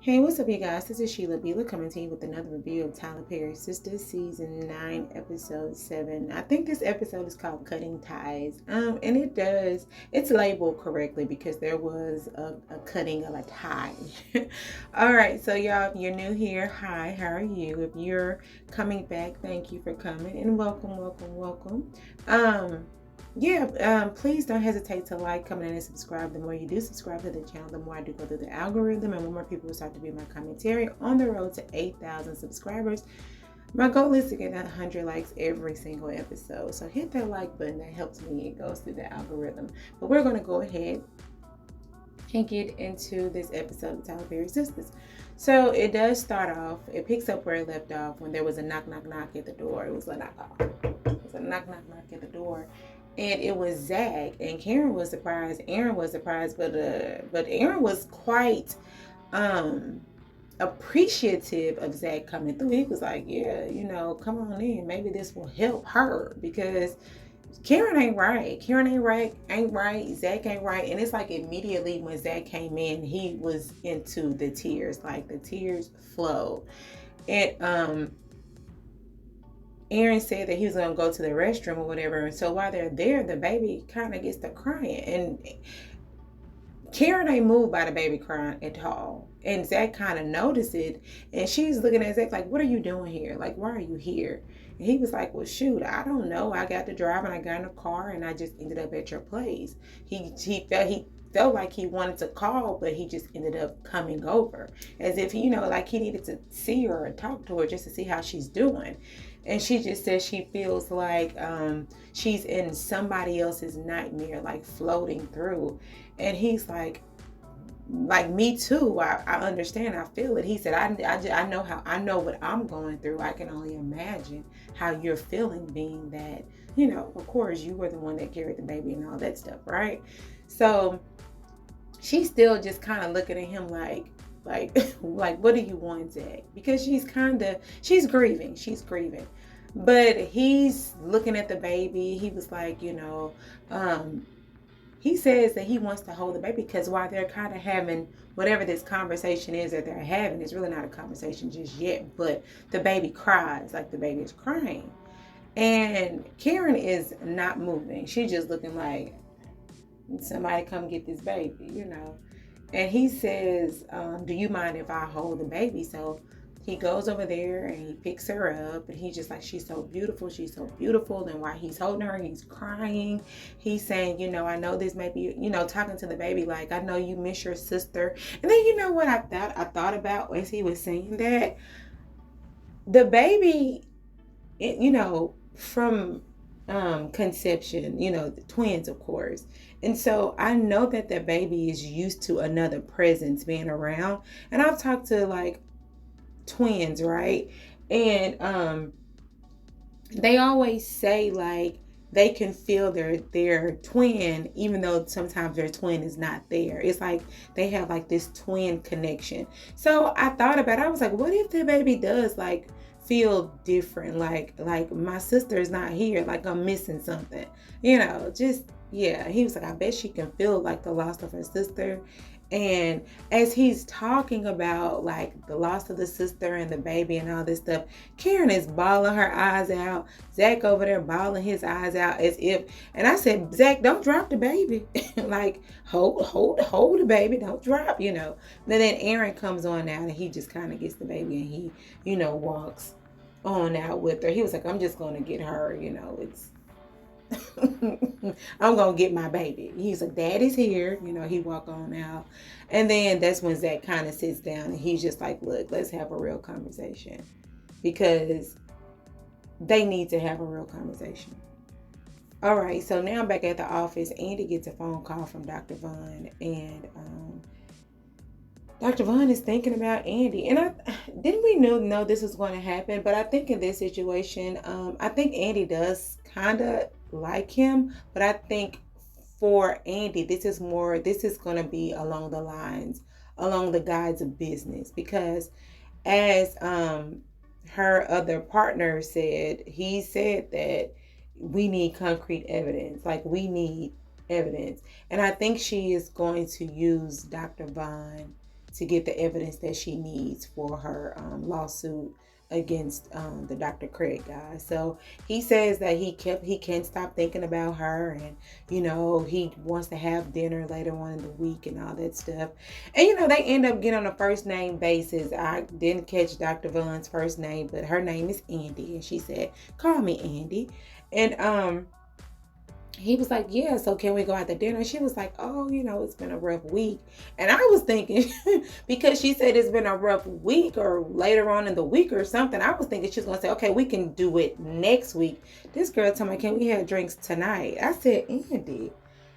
Hey, what's up, you guys? This is Sheila Beela coming to you with another review of Tyler Perry's Sistas, Season 9, Episode 7. I think this episode is called Cutting Ties. And it's labeled correctly because there was a cutting of a tie. All right, so y'all, if you're new here, hi, how are you? If you're coming back, thank you for coming and welcome. Um, Please don't hesitate to like, comment, and subscribe. The more you do subscribe to the channel, the more I do go through the algorithm and more people will start to be my commentary on the road to 8,000 subscribers. My goal is to get 100 likes every single episode. So hit that like button. That helps me. It goes through the algorithm. But we're going to go ahead and get into this episode of Tyler Perry Sistas. So it does start off, it picks up where it left off when there was a knock at the door. It was a knock at the door. And it was Zach, and Karen was surprised. Aaron was surprised, but Aaron was quite appreciative of Zach coming through. He was like, "Yeah, come on in. Maybe this will help her because Karen ain't right. Ain't right. Zach ain't right." And it's like immediately when Zach came in, he was into the tears. Like the tears flowed, and Aaron said that he was going to go to the restroom or whatever. And so while they're there, the baby kind of gets to crying. And Karen ain't moved by the baby crying at all. And Zach kind of noticed it. And she's looking at Zach like, "What are you doing here? Like, why are you here?" And he was like, "Well, shoot, I don't know. I got to drive and I got in a car and I just ended up at your place." He felt like he wanted to call, but he just ended up coming over as if, like he needed to see her or talk to her just to see how she's doing. And she just says she feels like she's in somebody else's nightmare, like floating through. And he's like me too. I understand. I feel it. He said, I know what I'm going through. I can only imagine how you're feeling, being that, of course you were the one that carried the baby and all that stuff, right? So she's still just kind of looking at him like like, what do you want, Zach? Because she's grieving. But he's looking at the baby. He was like, he says that he wants to hold the baby because while they're kind of having whatever this conversation is that they're having, it's really not a conversation just yet, but the baby cries, like the baby is crying. And Karen is not moving. She's just looking like, somebody come get this baby. And he says, "Do you mind if I hold the baby?" So he goes over there and he picks her up, and he's just like, "She's so beautiful. She's so beautiful." And while he's holding her, he's crying. He's saying, "I know this may be, talking to the baby, like, I know you miss your sister." And then, what I thought about as he was saying that? The baby, from conception, the twins, of course. And so I know that the baby is used to another presence being around. And I've talked to like twins, right? And they always say like they can feel their twin even though sometimes their twin is not there. It's like they have like this twin connection. So I thought about it. I was like, what if the baby does like feel different, like my sister is not here, like I'm missing something, just yeah. He was like, I bet she can feel like the loss of her sister. And as he's talking about like the loss of the sister and the baby and all this stuff, Karen is bawling her eyes out. Zach over there bawling his eyes out as if, and I said, "Zach, don't drop the baby." Like hold the baby, don't drop, And then Aaron comes on out and he just kind of gets the baby and he, walks on out with her. He was like, "I'm just going to get her, it's I'm gonna get my baby." He's like, "Daddy's here." He walk on out. And then that's when Zach kind of sits down and he's just like, "Look, let's have a real conversation." Because they need to have a real conversation. All right, so now I'm back at the office. Andy gets a phone call from Dr. Vaughn, and Dr. Vaughn is thinking about Andy. And didn't we know this was going to happen? But I think in this situation, I think Andy does kind of like him. But I think for Andy, this is going to be along the guides of business. Because as her other partner said, he said that we need concrete evidence. Like, we need evidence. And I think she is going to use Dr. Vaughn to get the evidence that she needs for her lawsuit against the Dr. Craig guy. So he says that he can't stop thinking about her, and he wants to have dinner later on in the week and all that stuff. And they end up getting on a first name basis. I didn't catch Dr. Vaughn's first name, but her name is Andy, and she said, "Call me Andy." And he was like, "Yeah, so can we go out to dinner?" She was like, "Oh, it's been a rough week." And I was thinking, because she said it's been a rough week or later on in the week or something, I was thinking she was going to say, "Okay, we can do it next week." This girl told me, "Can we have drinks tonight?" I said, "Andy,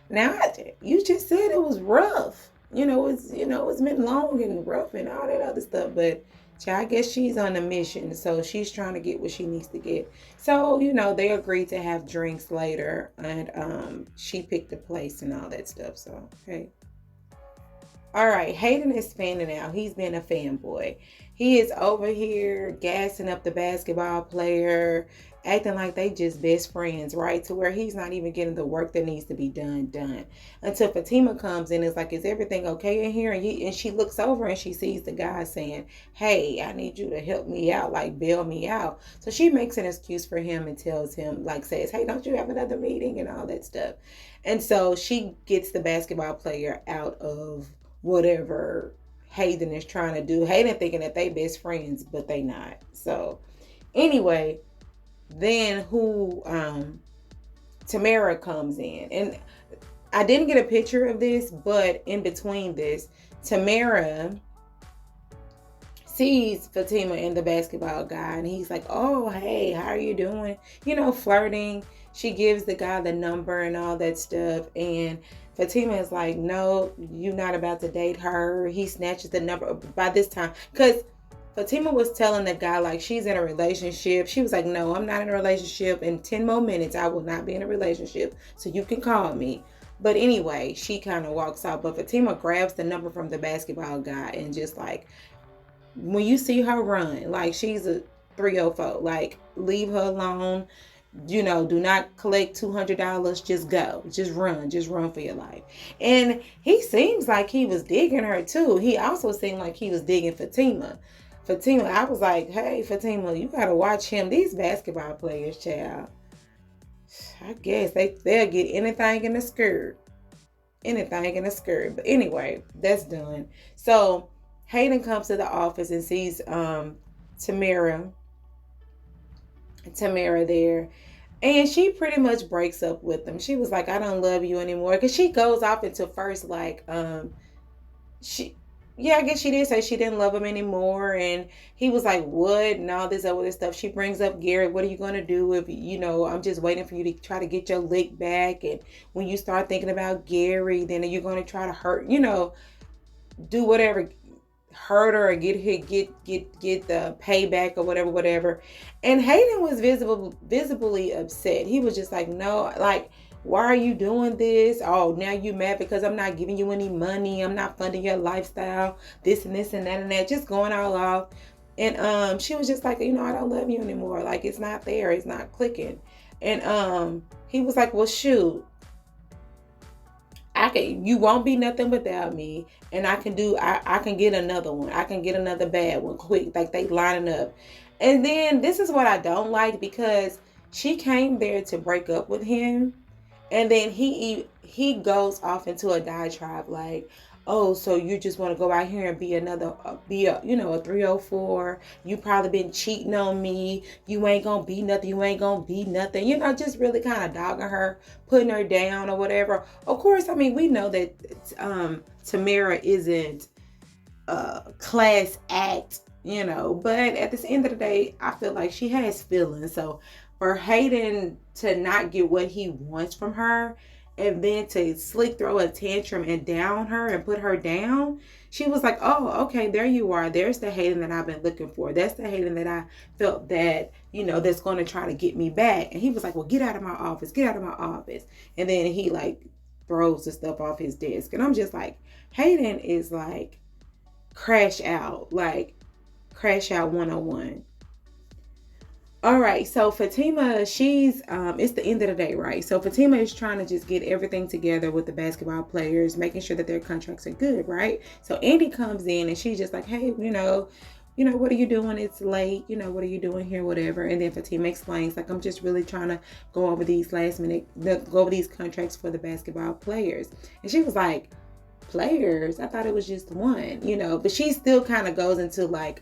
now you just said it was rough. It's been long and rough and all that other stuff, but I guess she's on a mission, so she's trying to get what she needs to get." So, they agreed to have drinks later, and she picked the place and all that stuff. So, okay. All right, Hayden is fanning out. He's been a fanboy. He is over here gassing up the basketball player, acting like they just best friends, right? To where he's not even getting the work that needs to be done. Until Fatima comes in, it's like, "Is everything okay in here?" And she looks over and she sees the guy saying, "Hey, I need you to help me out, like bail me out." So she makes an excuse for him and tells him, like says, "Hey, don't you have another meeting?" and all that stuff. And so she gets the basketball player out of whatever Hayden is trying to do. Hayden thinking that they best friends, but they not. So anyway, then Tamara comes in, and I didn't get a picture of this, but in between this, Tamara sees Fatima and the basketball guy, and he's like, "Oh, hey, how are you doing?" Flirting. She gives the guy the number and all that stuff, and Fatima is like, "No, you're not about to date her." He snatches the number by this time, because Fatima was telling the guy like she's in a relationship. She was like, "No, I'm not in a relationship. In 10 more minutes, I will not be in a relationship. So you can call me." But anyway, she kind of walks out. But Fatima grabs the number from the basketball guy and just like, when you see her run, like she's a 304, like leave her alone. Do not collect $200. Just go. Just run for your life. And he seems like he was digging her too. He also seemed like he was digging Fatima, I was like, "Hey, Fatima, you gotta watch him. These basketball players, child. I guess they'll get anything in the skirt. But anyway, that's done. So Hayden comes to the office and sees Tamara there. And she pretty much breaks up with him. She was like, "I don't love you anymore." Because she goes off into first like, I guess she did say she didn't love him anymore. And he was like, "What?" and all this other stuff. She brings up Gary. "What are you going to do if, I'm just waiting for you to try to get your lick back. And when you start thinking about Gary, then you're going to try to hurt, do whatever, hurt her or get the payback or whatever." And Hayden was visibly upset. He was just like, "No, like, why are you doing this? Oh, now you mad because I'm not giving you any money. I'm not funding your lifestyle. This and this and that and that." Just going all off. And she was just like, "I don't love you anymore. Like, it's not there. It's not clicking." And he was like, "Well, shoot. You won't be nothing without me, and I can get another one. I can get another bad one quick." Like, they lining up. And then this is what I don't like, because she came there to break up with him, and then he goes off into a diatribe like, "Oh, so you just want to go out here and be a 304. You probably been cheating on me. You ain't gonna be nothing. Just really kind of dogging her, putting her down or whatever. Of course, I mean, we know that Tamara isn't class act, but at the end of the day, I feel like she has feelings. So for Hayden to not get what he wants from her, and then to slick throw a tantrum and down her and put her down, she was like, "Oh, okay, there you are. There's the Hayden that I've been looking for. That's the Hayden that I felt that, that's going to try to get me back." And he was like, "Well, get out of my office. And then he like throws the stuff off his desk. And I'm just like, Hayden is like crash out 101. All right, so Fatima, she's it's the end of the day, right? So Fatima is trying to just get everything together with the basketball players, making sure that their contracts are good, right? So Andy comes in and she's just like, hey, what are you doing? It's late, what are you doing here, whatever. And then Fatima explains, like, I'm just really trying to go over these go over these contracts for the basketball players. And she was like, players? I thought it was just one, but she still kind of goes into like,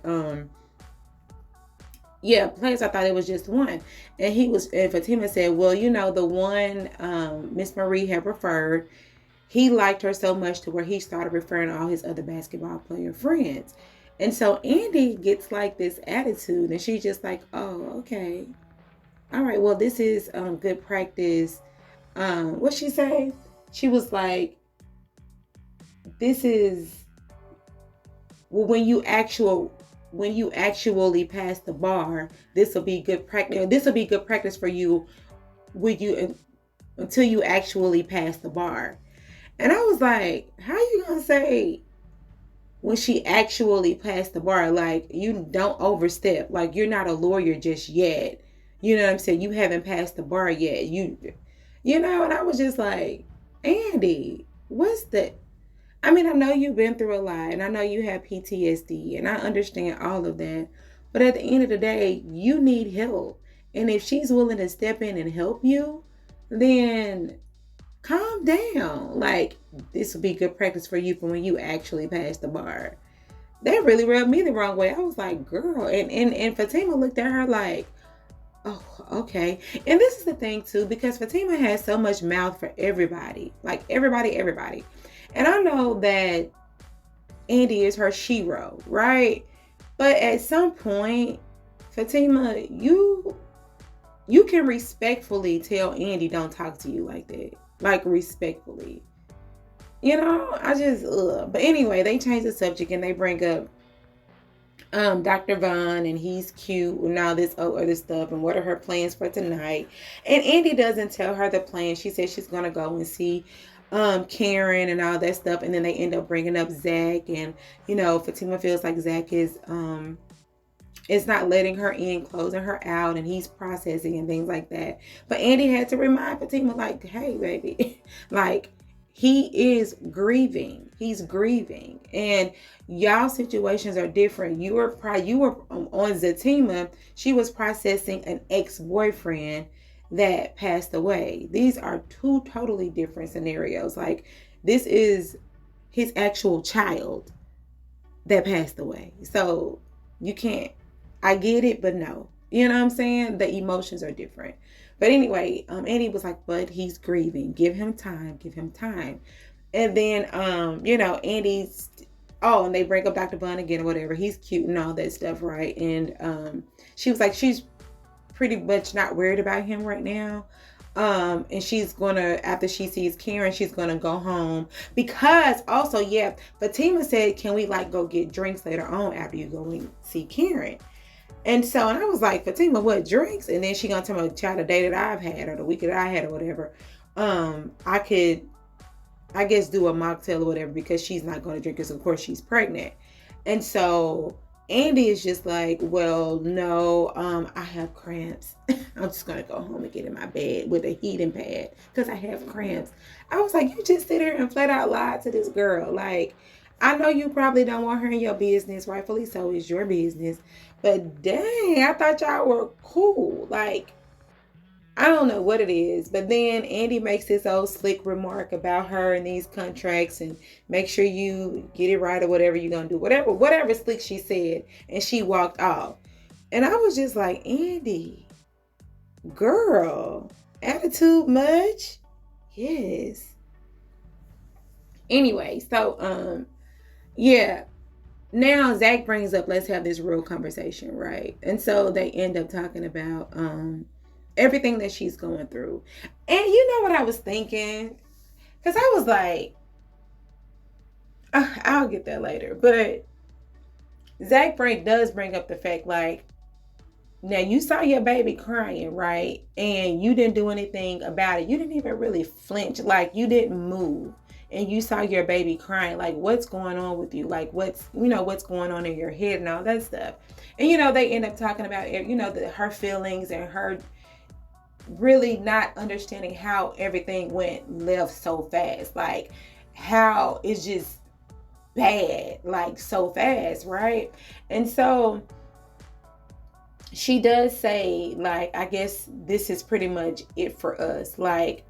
yeah, players. I thought it was just one. And Fatima said, well, the one Miss Marie had referred, he liked her so much to where he started referring all his other basketball player friends. And so Andy gets like this attitude, and she's just like, oh, okay. All right, well, this is good practice. What'd she say? She was like, this is, well, when you actually pass the bar, this will be good practice. This will be good practice for you until you actually pass the bar. And I was like, how are you gonna say when she actually passed the bar? Like, you don't overstep. Like, you're not a lawyer just yet. You know what I'm saying? You haven't passed the bar yet. And I was just like, Andy, what's the I mean, I know you've been through a lot, and I know you have PTSD, and I understand all of that. But at the end of the day, you need help. And if she's willing to step in and help you, then calm down. Like, this will be good practice for you for when you actually pass the bar. That really rubbed me the wrong way. I was like, girl. And Fatima looked at her like, oh, okay. And this is the thing, too, because Fatima has so much mouth for everybody. Like, everybody. And I know that Andy is her shero, right? But at some point, Fatima, you can respectfully tell Andy don't talk to you like that. Like, respectfully. But anyway, they change the subject and they bring up Dr. Vaughn, and he's cute and all this other stuff, and what are her plans for tonight. And Andy doesn't tell her the plan. She says she's going to go and see Karen and all that stuff, and then they end up bringing up Zach, and Fatima feels like Zach is not letting her in, closing her out, and he's processing and things like that. But Andy had to remind Fatima, like, hey baby, like, he is grieving. He's grieving, and y'all situations are different. You were on Zatima. She was processing an ex-boyfriend that passed away. These are two totally different scenarios. Like, this is his actual child that passed away. So you can't, I get it, but no. You know what I'm saying? The emotions are different. But anyway, Andy was like, but he's grieving. Give him time. And then, Andy's, and they bring up Dr. Vaughn again or whatever. He's cute and all that stuff, right? And she was like, she's pretty much not worried about him right now. And she's gonna, after she sees Karen, she's gonna go home. Because also, yeah, Fatima said, can we like go get drinks later on after you go and see Karen? And I was like, Fatima, what, drinks? And then she gonna tell me, child, the day that I've had or the week that I had or whatever, I could, I guess, do a mocktail or whatever, because she's not going to drink, because of course she's pregnant. And so Andy is just like, well, no, I have cramps. I'm just going to go home and get in my bed with a heating pad because I have cramps. I was like, you just sit here and flat out lie to this girl. Like, I know you probably don't want her in your business. Rightfully so, it's your business. But dang, I thought y'all were cool. Like, I don't know what it is. But then Andy makes this old slick remark about her and these contracts, and make sure you get it right or whatever you're going to do. Whatever slick she said. And she walked off. And I was just like, Andy, girl, attitude much? Yes. Anyway, so, yeah. Now Zach brings up, let's have this real conversation, right? And so they end up talking about everything that she's going through. And you know what I was thinking? Because I was like, I'll get that later. But Zach does bring up the fact, like, now you saw your baby crying, right? And you didn't do anything about it. You didn't even really flinch. Like, you didn't move. and you saw your baby crying, like, what's going on with you? Like, what's going on in your head and all that stuff. And, they end up talking about, her feelings and her really not understanding how everything went left so fast. Like, how it's just bad, like, so fast, right? And so she does say, like, I guess this is pretty much it for us. Like,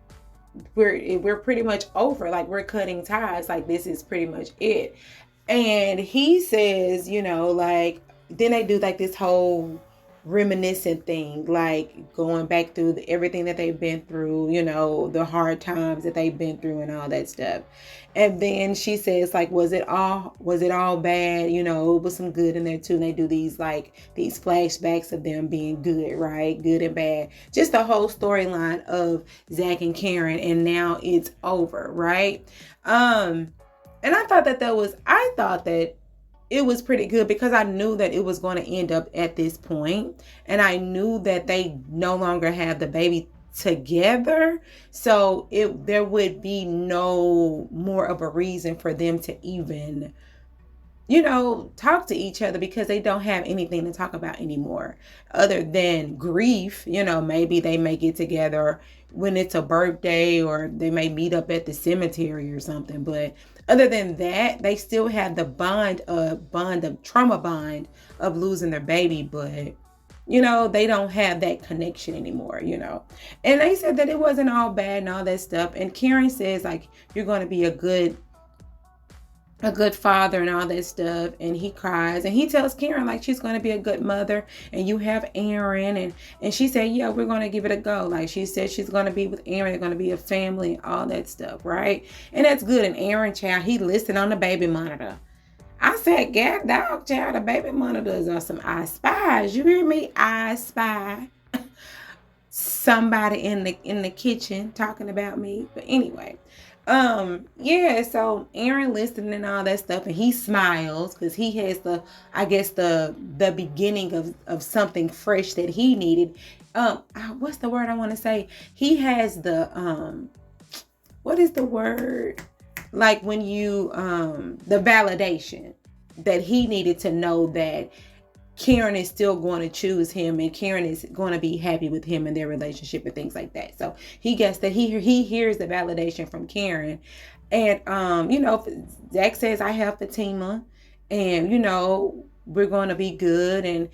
we're pretty much over. Like, we're cutting ties. Like, this is pretty much it. And he says, like, then they do like this whole reminiscent thing, like going back through everything that they've been through, the hard times that they've been through and all that stuff. And then she says, like, was it all bad? It was some good in there too. And they do these flashbacks of them being good, right? Good and bad. Just the whole storyline of Zach and Karen, and now it's over, right? And I thought that it was pretty good, because I knew that it was going to end up at this point, and I knew that they no longer have the baby together, so there would be no more of a reason for them to even talk to each other, because they don't have anything to talk about anymore other than grief. Maybe they may get together when it's a birthday, or they may meet up at the cemetery or something, but other than that, they still have the trauma bond of losing their baby, but they don't have that connection anymore, And they said that it wasn't all bad and all that stuff. And Karen says, like, you're going to be a good father and all that stuff. And he cries, and he tells Karen, like, she's going to be a good mother, and you have Aaron. And she said, yeah, we're going to give it a go. Like, she said she's going to be with Aaron. They're going to be a family and all that stuff, right? And that's good. And Aaron, child, he listened on the baby monitor. I said, God dog, child, the baby monitors are some I spies. You hear me? I spy somebody in the kitchen talking about me. But anyway, so Aaron listened and all that stuff, and he smiles because he has the beginning of something fresh that he needed. What's the word I want to say? He has the what is the word? Like, when you the validation that he needed to know that Karen is still going to choose him, and Karen is going to be happy with him in their relationship and things like that. So he gets that he hears the validation from Karen. And Zach says, I have Fatima, and we're going to be good. And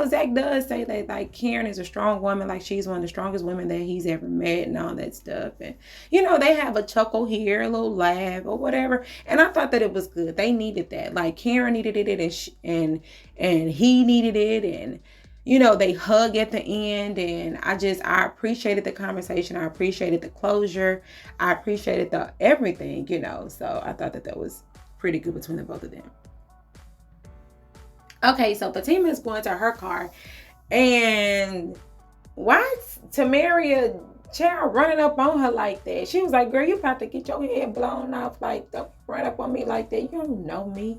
Zach does say that, like, Karen is a strong woman, like she's one of the strongest women that he's ever met and all that stuff. And they have a chuckle here, a little laugh or whatever. And I thought that it was good. They needed that. Like, Karen needed it, and he needed it, and they hug at the end. And I appreciated the conversation. I appreciated the closure. I appreciated the everything, so I thought that was pretty good between the both of them. Okay, so Fatima is going to her car, and why is Tamara, child, running up on her like that? She was like, girl, you about to get your head blown off. Like, don't run up on me like that. You don't know me,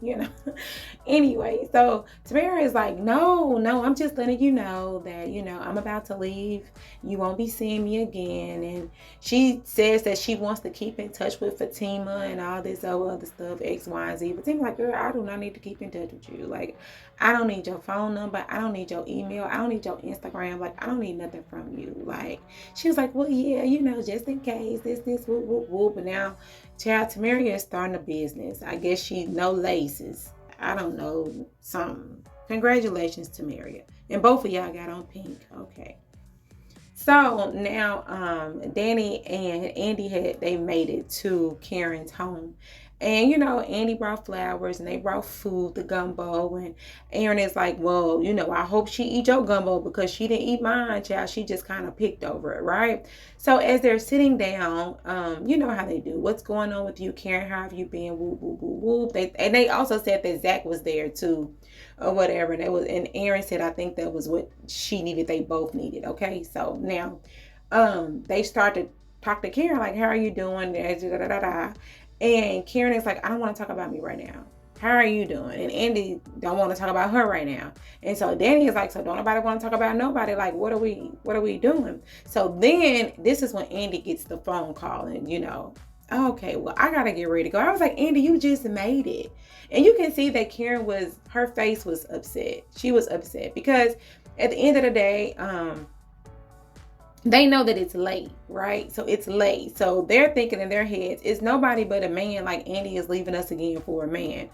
Anyway, so Tamara is like, no, I'm just letting you know that, I'm about to leave. You won't be seeing me again. And she says that she wants to keep in touch with Fatima and all this other stuff, X, Y, and Z. Fatima like, girl, I do not need to keep in touch with you. Like, I don't need your phone number. I don't need your email. I don't need your Instagram. Like, I don't need nothing from you. Like, she was like, well, yeah, just in case, this, whoop, whoop, whoop. But now, child, Tamara is starting a business. I guess she no laces. I don't know, something. Congratulations, Tamara. And both of y'all got on pink. Okay. So now, Danny and Andy they made it to Karen's home. And, Andy brought flowers, and they brought food, the gumbo. And Aaron is like, well, I hope she eat your gumbo, because she didn't eat mine, child. She just kind of picked over it, right? So as they're sitting down, you know how they do. What's going on with you, Karen? How have you been? Whoop, whoop, whoop, whoop. They also said that Zach was there too, or whatever. And Aaron said, I think that was what she needed. They both needed. Okay. So now, they start to talk to Karen, like, how are you doing? And Karen is like, I don't want to talk about me right now. How are you doing? And Andy don't want to talk about her right now. And so Danny is like, so don't nobody want to talk about nobody. Like, what are we doing? So then this is when Andy gets the phone call, and Okay, well, I gotta get ready to go. I was like, Andy, you just made it. And you can see that her face was upset. She was upset because at the end of the day, they know that it's late, right? So it's late. So they're thinking in their heads, it's nobody but a man. Like, Andy is leaving us again for a man.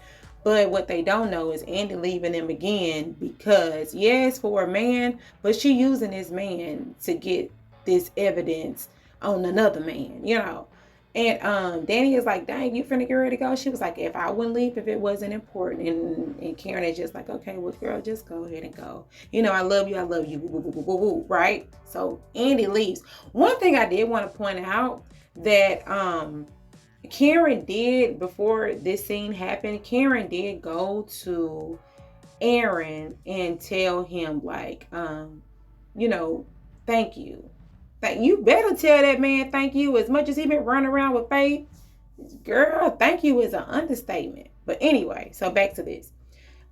But what they don't know is Andy leaving them again because, yes, for a man, but she using this man to get this evidence on another man, you know. And Danny is like, dang, you finna get ready to go? She was like, if I wouldn't leave if it wasn't important. And Karen is just like, okay, well, girl, just go ahead and go. You know, I love you, woo, woo, woo, woo, woo, woo, right? So Andy leaves. One thing I did want to point out that Karen did, before this scene happened, Karen did go to Aaron and tell him, like, you know, thank you. You better tell that man thank you. As much as he been running around with Faith, girl, thank you is an understatement. But anyway, so back to this.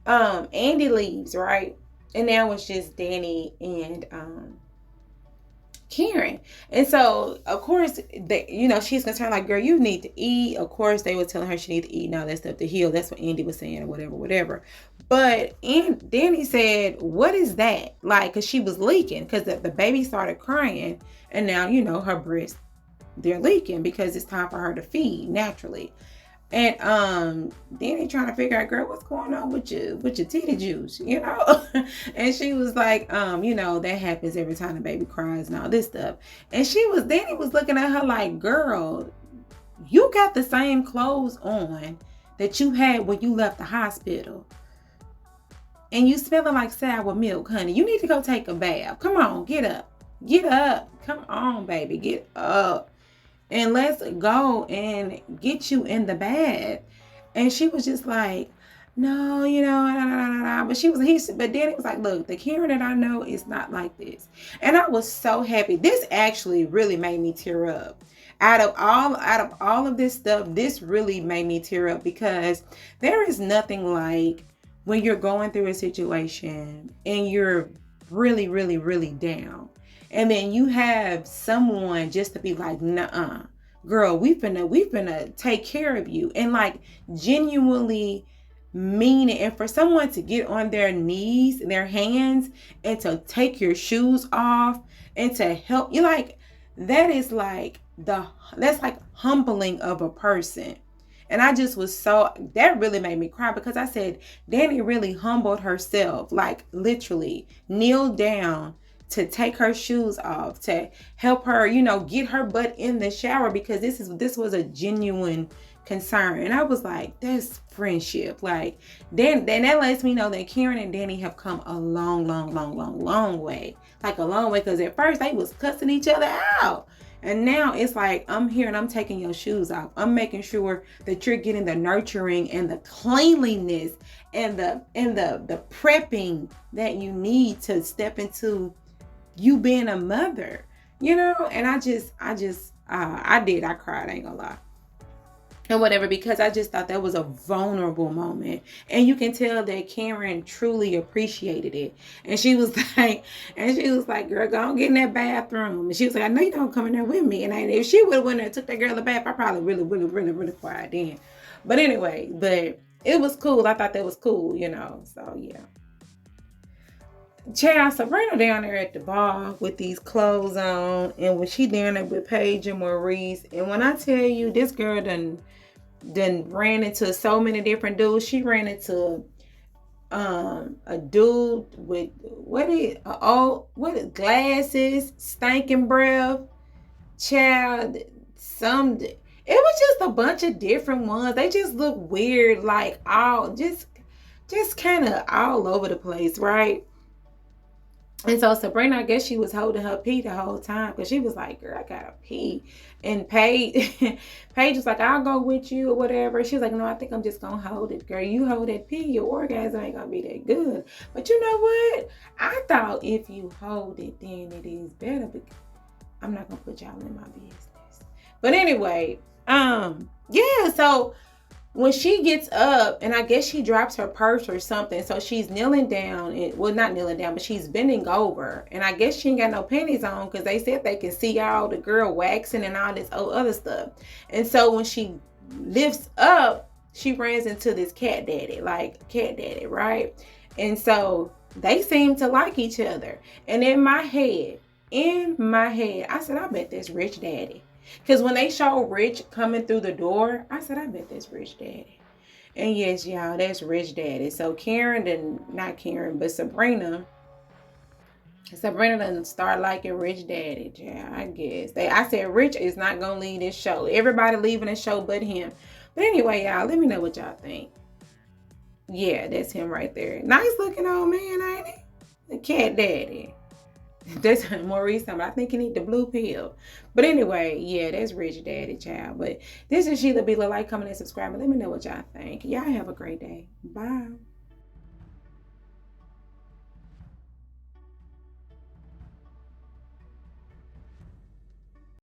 Andy leaves, right? And now it's just Danny and Karen. And so, of course, she's concerned, like, girl, you need to eat. Of course, they were telling her she need to eat and all that stuff to heal. That's what Andy was saying, or whatever. But Danny said, what is that? Like, because she was leaking, because the baby started crying. And now, her breasts, they're leaking because it's time for her to feed naturally. And Danny trying to figure out, girl, what's going on with your titty juice, And she was like, that happens every time the baby cries and all this stuff. And Danny was looking at her like, girl, you got the same clothes on that you had when you left the hospital. And you smelling like sour milk, honey. You need to go take a bath. Come on, get up. Get up. Come on, baby, get up. And let's go and get you in the bed. And she was just like, no, But Danny was like, look, the Karen that I know is not like this. And I was so happy. This actually really made me tear up. Out of all of this stuff, this really made me tear up, because there is nothing like when you're going through a situation and you're really, really, really down. And then you have someone just to be like, nuh-uh, girl, we finna take care of you. And like genuinely mean it. And for someone to get on their knees, their hands, and to take your shoes off and to help you, like, that's like humbling of a person. And I just was that really made me cry, because I said, Danny really humbled herself, like literally kneeled down to take her shoes off, to help her, get her butt in the shower, because this was a genuine concern. And I was like, that's friendship. Like, then that lets me know that Karen and Danny have come a long, long, long, long, long way. Like a long way, because at first they was cussing each other out. And now it's like, I'm here and I'm taking your shoes off. I'm making sure that you're getting the nurturing and the cleanliness and the prepping that you need to step into you being a mother, and I cried, I ain't gonna lie, and whatever, because I just thought that was a vulnerable moment. And you can tell that Karen truly appreciated it. And she was like, girl, go on, get in that bathroom. And she was like, I know you don't come in there with me. And if she would have went there and took that girl to the bath, I probably really, really, really, really cried then. But anyway, but it was cool. I thought that was cool, so yeah. Child, Sabrina down there at the bar with these clothes on, and when she down there with Paige and Maurice, and when I tell you, this girl done ran into so many different dudes. She ran into a dude with glasses, stinking breath, child. It was just a bunch of different ones. They just look weird, like all just kind of all over the place, right? And so Sabrina, I guess she was holding her pee the whole time, because she was like, girl, I gotta pee. And Paige was like, I'll go with you or whatever. She was like, no, I think I'm just gonna hold it. Girl, you hold that pee, your orgasm ain't gonna be that good. But you know what? I thought if you hold it, then it is better. But I'm not gonna put y'all in my business. But anyway, yeah, so when she gets up, and I guess she drops her purse or something, so she's kneeling down, and well, not kneeling down, but she's bending over, and I guess she ain't got no panties on, because they said they can see all the girl waxing and all this other stuff. And so when she lifts up, she runs into this cat daddy, right? And so they seem to like each other. And in my head, I said, I bet that's Rich Daddy. Because when they show Rich coming through the door, I said, I bet that's Rich Daddy. And yes, y'all, that's Rich Daddy. So Sabrina done start liking Rich Daddy, yeah, I guess. I said Rich is not going to leave this show. Everybody leaving the show but him. But anyway, y'all, let me know what y'all think. Yeah, that's him right there. Nice looking old man, ain't he? The cat daddy. That's Maurice. I think he need the blue pill. But anyway, yeah, that's Rich Daddy, child. But this is Sheila B. Like, comment, and subscribe. Let me know what y'all think. Y'all have a great day. Bye.